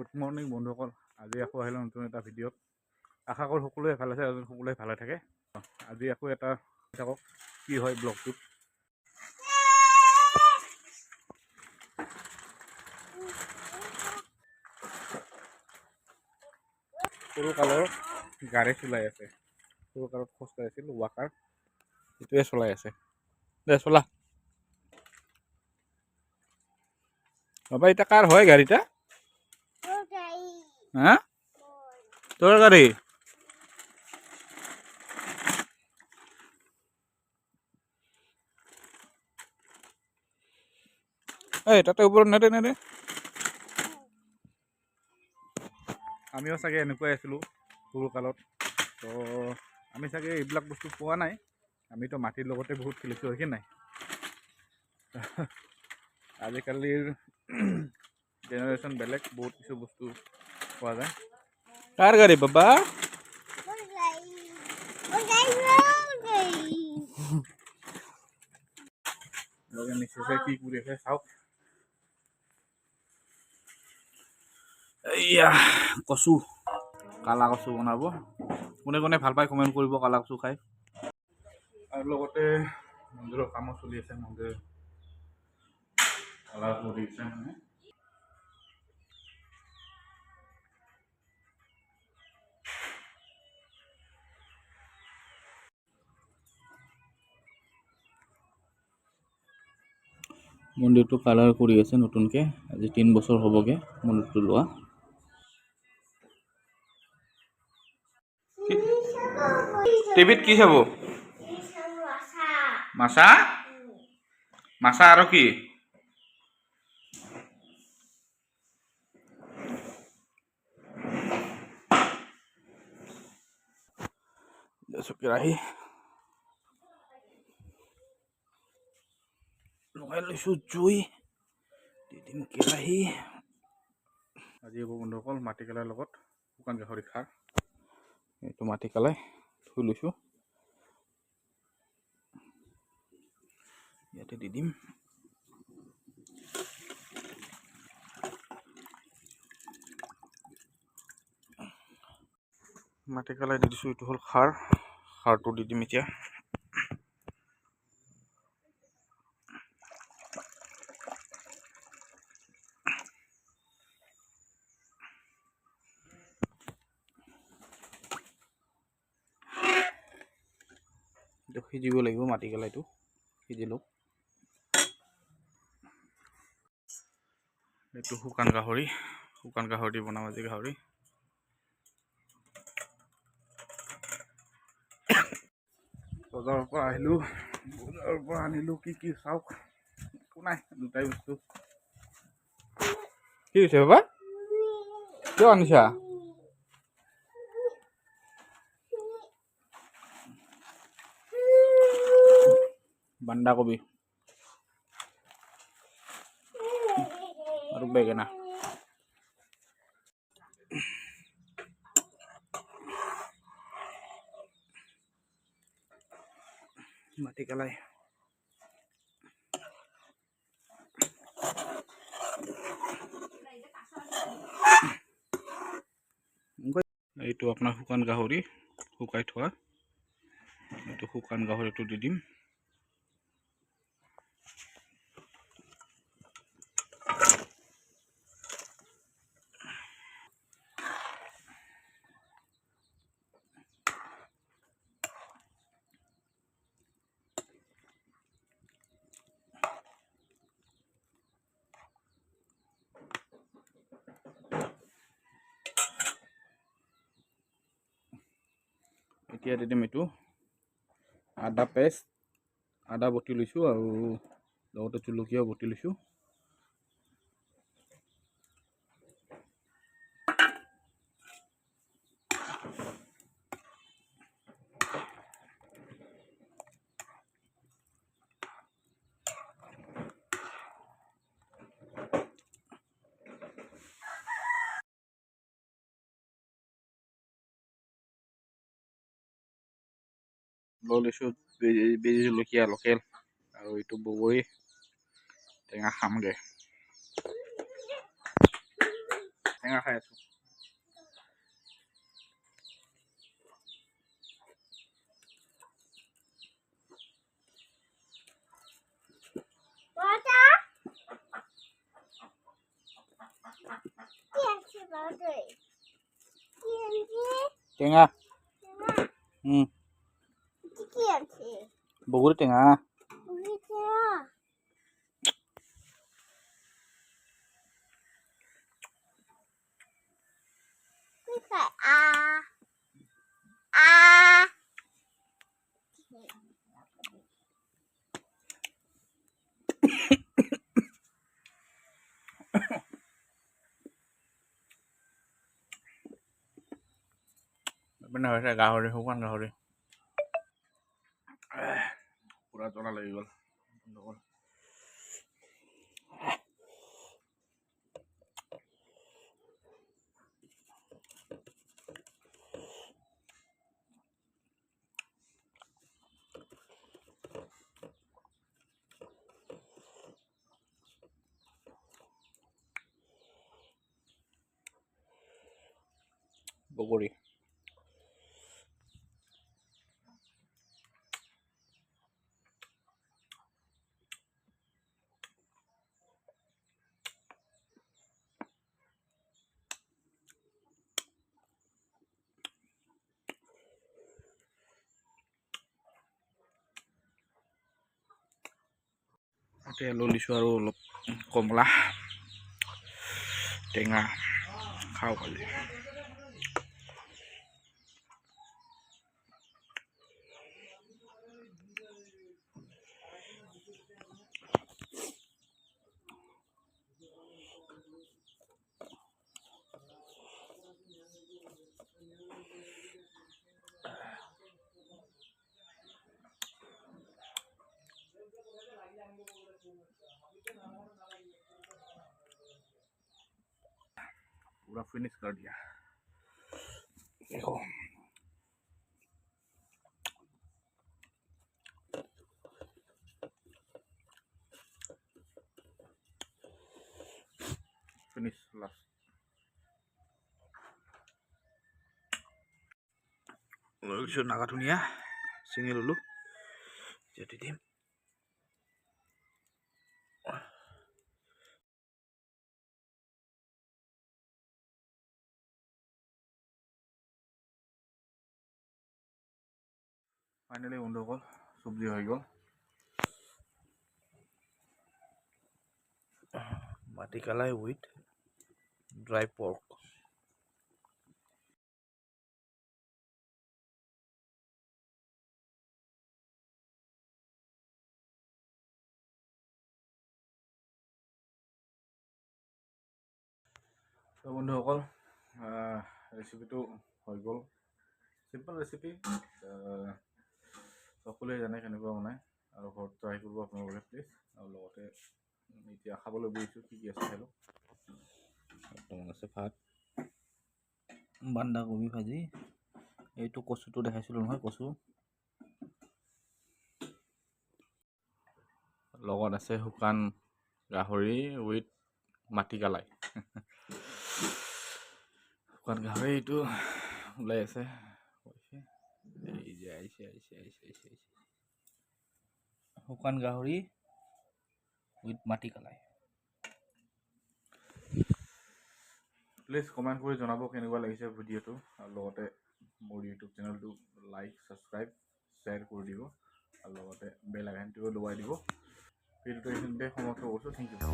Good morning বন্ধুসকল, আজি আকৌ আহিলোঁ নতুন এটা ভিডিঅ'ত। আশা কৰোঁ সকলোৱে ভাল আছে আৰু সকলোৱে ভালে থাকে। আজি আকৌ এটা থাকক কি হয় ব্লগটোত। সৰু কালৰ গাড়ী চলাই আছে, সৰু কালত খোজকাঢ়ি আছিল ৱাকাৰ, সেইটোৱে চলাই আছে। দে চলা বাবা, এটা কাৰ হয় গাড়ীটা? হা, তোৰ গাড়ী? এই তাতে ওপৰত নেদে নেদে। আমিও চাগে এনেকুৱাই আছিলোঁ সৰু কালত। তো আমি চাগে এইবিলাক বস্তু পোৱা নাই। আমিতো মাটিৰ লগতে বহুত খেলিছোঁ, হয় কি নাই? আজিকালিৰ জেনেৰেশ্যন বেলেগ, বহুত কিছু বস্তু পোৱা যায়। কাৰ গাড়ী বাবা? নিশ্চয় কি কৰি আছে চাওক। এইয়া কচু, কালা কচু বনাব। কোনে কোনে ভাল পায় কমেণ্ট কৰিব কালা কচু খাই। আৰু লগতে মন্দিৰৰ কামো চলি আছে, মন্দিৰ কালাৰ কৰি আছে মানে। মন্দিৰটো কালাৰ কৰি আছে নতুনকে, আজি 3 বছৰ হ'বগে মন্দিৰটো লোৱা। টিভিত কি চাব? মাছা? মাছা আৰু কি? কেৰাহী লগাই লৈছোঁ, জুই দি দিম কেৰাহী। আজি হ'ব বন্ধুসকল মাটিকলাৰ লগত শুকান গাহৰি খাৰ। এইটো মাটিকলাই ধুই লৈছোঁ, ইয়াতে দি দিম। মাটিকলাই দি দিছোঁ, এইটো হ'ল খাৰ। খাৰটো দি দিম এতিয়া। এইটো সিজিব লাগিব, মাটিকলাইটো সিজি লওক। এইটো শুকান গাহৰি, শুকান গাহৰি দি বনাম আজি গাহৰি। বজাৰৰ পৰা আহিলোঁ, বজাৰৰ পৰা আনিলোঁ কি কি চাওক। একো নাই, দুটাই বস্তু। কি হৈছে বাবা? কিয় আনিছা? বন্ধাকবি আৰু বেঙেনা। মাটিকলাই এইটো আপোনাৰ শুকান গাহৰি, শুকাই থোৱা। এইটো শুকান গাহৰিটো দি দিম। এতিয়া দি দিম এইটো আদা পেষ্ট, আদা বটি লৈছোঁ আৰু লগতে জলকীয়াও বটি লৈছোঁ। লৈ লৈছোঁ বেজি জলকীয়া লোকেল, আৰু এইটো বগৰী টেঙা খামগে। টেঙা খাই আছোঁ। টেঙা বগৰী টেঙা মানে হৈছে গাহৰি, শুকান গাহৰি পুৰা জ্বলা লাগি গ'ল। বগৰী এতিয়া লৈ লৈছোঁ আৰু অলপ কমলা টেঙা খাওঁ খালি। पूरा फिनिश कर दिया। देखो फिनिश लास्ट नागा धनिया चिঙি ললো যেটি দিম। ফাইনালি বন্ধুসকল চব্জি হৈ গ'ল। মাটিকালাই উইথ ড্ৰাই পৰ্ক। তো বন্ধুসকল ৰেচিপিটো হৈ গ'ল। চিম্পল ৰেচিপি, সকলোৱে জানে কেনেকুৱা বনায় আৰু ঘৰত ট্ৰাই কৰিব আপোনালোকে প্লিজ। আৰু লগতে এতিয়া খাবলৈ বহিছোঁ, কি আছে খালোঁ। বৰ্তমান আছে ভাত, বন্ধাকবি ভাজি, এইটো কচুটো দেখাইছিলোঁ নহয়, কচু লগত আছে শুকান গাহৰি উইথ মাটিকালাই। শুকান গাহৰি এইটো ওলাই আছে, এই যে আহিছে শুকান গাহৰি উইথ মাটিকালাই। প্লিজ কমেণ্ট কৰি জনাব কেনেকুৱা লাগিছে ভিডিঅ'টো, আৰু লগতে মোৰ ইউটিউব চেনেলটো লাইক ছাবস্ক্ৰাইব শ্বেয়াৰ কৰি দিব, আৰু লগতে বেল আইকনটোও দবাই দিব। ভিডিঅ'টো এইখিনিতে সমাপ্ত কৰিছোঁ। Thank U.